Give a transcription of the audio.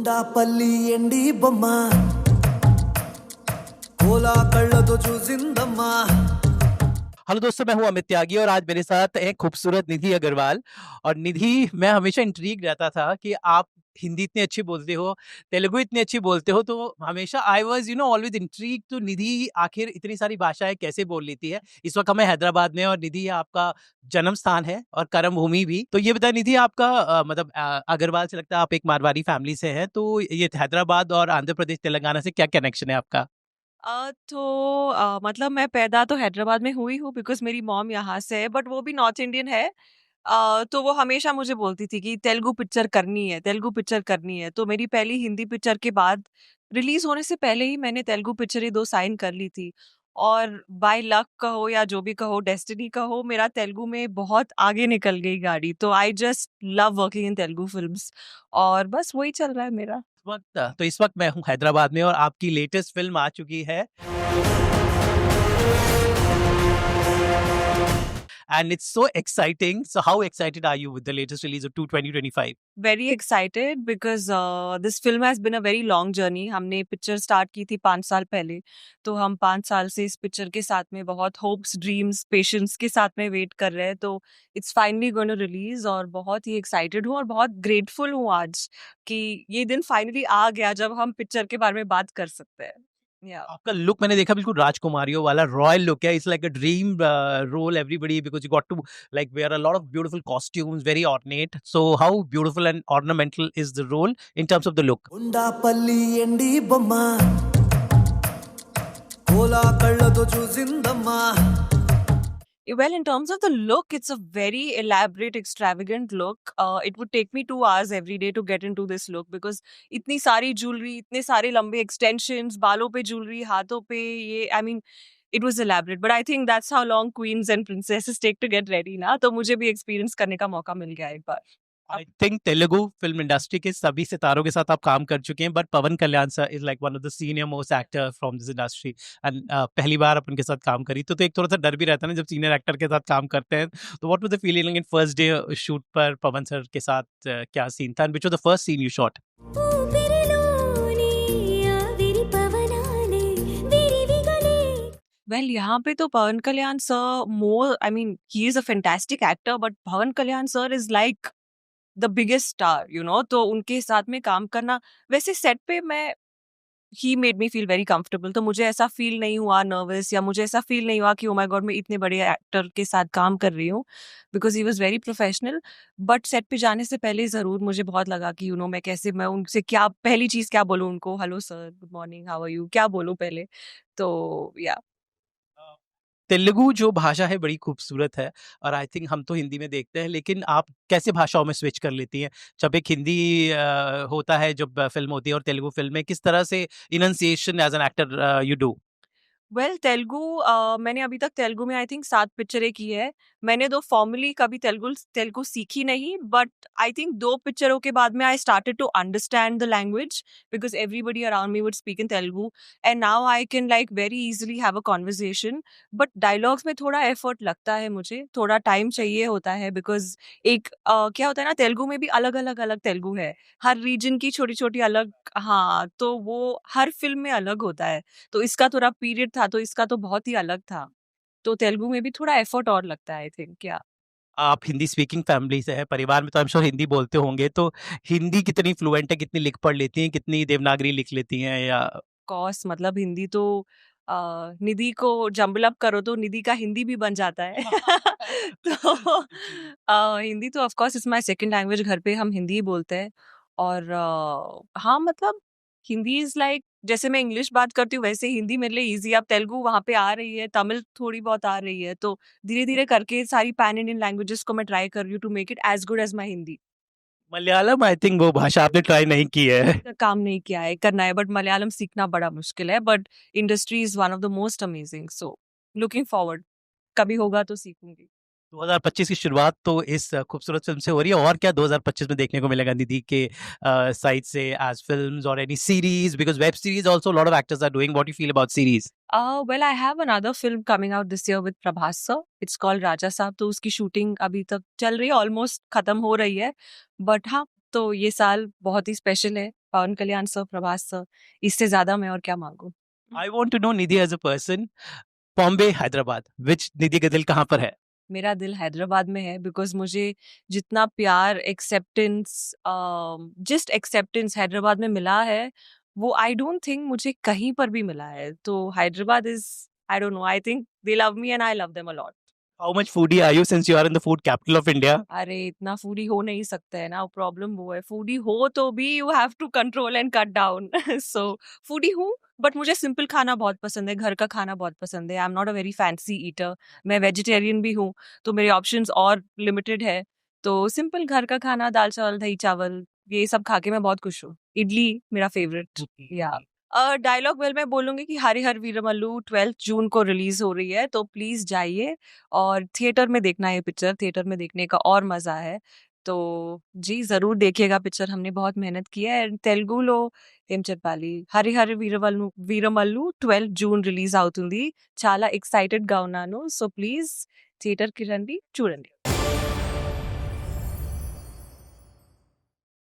గుండాపల్లి ఎండి బొమ్మ కోలా కళ్ళతో చూసిందమ్మా। हेलो दोस्तों, मैं हूं अमित त्यागी और आज मेरे साथ है खूबसूरत निधि अग्रवाल। और निधि, मैं हमेशा इंट्रीग रहता था कि आप हिंदी इतनी अच्छी बोलते हो, तेलुगु इतनी अच्छी बोलते हो, तो हमेशा आई वाज ऑलवेज इंट्रीग तो निधि आखिर इतनी सारी भाषाएं कैसे बोल लेती है। इस वक्त हमें हैदराबाद में, और निधि आपका जन्म स्थान है और कर्म भूमि भी। तो ये बताए निधि, आपका अग्रवाल से लगता है आप एक मारवाड़ी फैमिली से हैं, तो ये हैदराबाद और आंध्र प्रदेश तेलंगाना से क्या कनेक्शन है आपका? मतलब मैं पैदा तो हैदराबाद में हुई हूँ बिकॉज़ मेरी मॉम यहाँ से है, बट वो भी नॉर्थ इंडियन है। तो वो हमेशा मुझे बोलती थी कि तेलुगु पिक्चर करनी है, तेलुगु पिक्चर करनी है। तो मेरी पहली हिंदी पिक्चर के बाद रिलीज़ होने से पहले ही मैंने तेलुगु पिक्चरें 2 साइन कर ली थी। और बाय लक कहो या जो भी कहो, डेस्टिनी कहो, मेरा तेलुगु में बहुत आगे निकल गई गाड़ी। तो I just love working in Telugu films और बस वही चल रहा है मेरा। इस वक्त मैं हूँ हैदराबाद में और आपकी लेटेस्ट फिल्म आ चुकी है and it's so exciting. So how excited are you with the latest release of 2025? Very excited because this film has been a very long journey. हमने पिक्चर स्टार्ट की थी 5 साल पहले, तो हम 5 साल से इस पिक्चर के साथ में बहुत होप्स, ड्रीम्स, पेशेंस के साथ में वेट कर रहे हैं। तो it's finally going to release और बहुत ही एक्साइटेड हूँ और बहुत ग्रेटफुल हूँ आज कि ये दिन फाइनली आ गया जब हम पिक्चर के बारे में बात कर सकते हैं। आपका लुक मैंने देखा, बिल्कुल राजकुमारियों वाला रॉयल लुक है। It's like a dream role everybody, because you got to like wear a lot of beautiful costumes, very ornate. So how beautiful and ornamental is the role in terms of the look? గుండాపల్లి ఎండి బొమ్మ కోలా కళ్ళతో చూసిందమ్మా। Well, in terms of the look, it's a very elaborate, extravagant look. It would take me 2 hours every day to get into this look because इतनी सारी jewelry, इतने सारे लंबे extensions, बालों पे jewelry, हाथों पे ये, I mean, it was elaborate. But I think that's how long queens and princesses take to get ready ना. तो मुझे भी experience करने का मौका मिल गया एक बार. I think Telugu film industry के सभी सितारों के साथ आप काम कर चुके हैं, but Pavan Kalyan sir is like one of the senior most actor from this industry and पहली बार आप उनके साथ काम करी तो एक थोड़ा सा डर भी रहता है ना जब सीनियर एक्टर के साथ काम करते हैं। तो what was the feeling in first day shoot पर पवन सर के साथ? क्या सीन था and which was the first scene you shot? Well यहाँ पे तो Pavan Kalyan sir more, I mean he is a fantastic actor, but Pavan Kalyan sir is like the biggest star, you know. तो उनके साथ में काम करना, वैसे सेट पे मैं, he made me feel very comfortable. तो मुझे ऐसा फील नहीं हुआ नर्वस, या मुझे ऐसा फील नहीं हुआ कि ओ माय गॉड मैं इतने बड़े एक्टर के साथ काम कर रही हूँ, because he was very professional. But set पे जाने से पहले ज़रूर मुझे बहुत लगा कि मैं कैसे, मैं उनसे क्या पहली चीज़ क्या बोलूँ उनको, hello sir, good morning, how are you, क्या बोलूँ पहले। तो या तेलुगु जो भाषा है बड़ी खूबसूरत है और आई थिंक हम तो हिंदी में देखते हैं, लेकिन आप कैसे भाषाओं में स्विच कर लेती हैं? जब एक हिंदी होता है, जब फिल्म होती है, और तेलुगु फिल्म में किस तरह से enunciation as an actor you do? Well Telugu, मैंने अभी तक तेलुगु में आई थिंक 7 पिक्चरें की है। मैंने दो फॉर्मली कभी तेलुगु तेलुगु सीखी नहीं, बट आई थिंक 2 पिक्चरों के बाद में I started to understand the language because everybody around me would speak in Telugu and now I can like very easily have a conversation. But dialogues में थोड़ा एफर्ट लगता है, मुझे थोड़ा टाइम चाहिए होता है बिकॉज एक क्या होता है ना, तेलुगु में भी अलग अलग अलग तेलुगु है, हर रीजन की छोटी छोटी अलग। हाँ, तो वो हर फिल्म में अलग होता है। तो इसका थोड़ा पीरियड था, तो इसका तो बहुत ही अलग था। तो तेलुगु में भी थोड़ा एफर्ट और लगता है आई थिंक। क्या आप हिंदी स्पीकिंग फैमिली से हैं, परिवार में तो आई एम श्योर हिंदी बोलते होंगे, तो हिंदी कितनी फ्लुएंट है, कितनी लिख पढ़ लेती हैं, कितनी देवनागरी लिख लेती हैं? या कॉस मतलब हिंदी तो निधि को जंबल अप करो तो निधि का हिंदी भी बन जाता है। तो हिंदी तो of course is my second language, घर पे हम हिंदी ही बोलते हैं। और हाँ, मतलब हिंदी इज लाइक, जैसे मैं इंग्लिश बात करती हूँ वैसे हिंदी मेरे लिए इजी। अब तेलुगु वहाँ पे आ रही है, तमिल थोड़ी बहुत आ रही है, तो धीरे धीरे करके सारी पैन इंडियन लैंग्वेजेस को मैं ट्राई कर रही हूँ to make it as good as my Hindi. Malayalam, I think वो भाषा आपने ट्राई नहीं की है। काम नहीं किया है, करना है, बट मलयालम सीखना बड़ा मुश्किल है। But industry is one of the most amazing, so looking forward, कभी होगा तो सीखूंगी। 2025 की शुरुआत तो इस खूबसूरत फिल्म से हो रही है, और क्या 2025 में देखने को मिलेगा निधि के साइड से एज फिल्म्स और any series? Because web series also lot of actors are doing, what you feel about series? Well, I have another film coming out this year with Prabhas sir. It's called राजा साहब। तो उसकी shooting अभी तक चल रही है, almost खत्म हो रही है। बट हाँ, तो ये साल बहुत ही स्पेशल है पवन कल्याण सर, प्रभास सर, इससे ज्यादा मैं और क्या मांगू। I want to know Nidhi as a person. Bombay, Hyderabad, which निधि का दिल कहाँ पर है? मेरा दिल हैदराबाद में है बिकॉज मुझे जितना प्यार, एक्सेप्टेंस, जस्ट एक्सेप्टेंस हैदराबाद में मिला है, वो आई डोंट थिंक मुझे कहीं पर भी मिला है। तो Hyderabad is, I don't know, I think they love me and I love them a lot. How much foodie are you since you are in the food capital of India? अरे इतना foodie हो नहीं सकता है ना, प्रॉब्लम वो है। Foodie हो तो भी you have to control and cut down. So foodie हूँ, बट मुझे सिंपल खाना बहुत पसंद है, घर का खाना बहुत पसंद है। I am not a very fancy eater. मैं वेजिटेरियन भी हूँ, तो मेरे ऑप्शंस और लिमिटेड है। तो सिंपल घर का खाना, दाल चावल, दही चावल, ये सब खा के मैं बहुत खुश हूँ। इडली मेरा फेवरेट। या डायलॉग वेल मैं बोलूंगी कि हरिहर वीरमल्लू 12 जून को रिलीज हो रही है, तो प्लीज जाइए और थिएटर में देखना है पिक्चर। थिएटर में देखने का और मजा है, तो जी जरूर देखिएगा पिक्चर। हमने बहुत मेहनत की है। తెలుగులో ఏం చెప్పాలి, హరిహర వీరమల్లు 12 జూన్ రిలీజ్ అవుతుంది. చాలా ఎక్సైటెడ్ గా ఉన్నాను. సో ప్లీజ్ థియేటర్ కి రండి, చూడండి.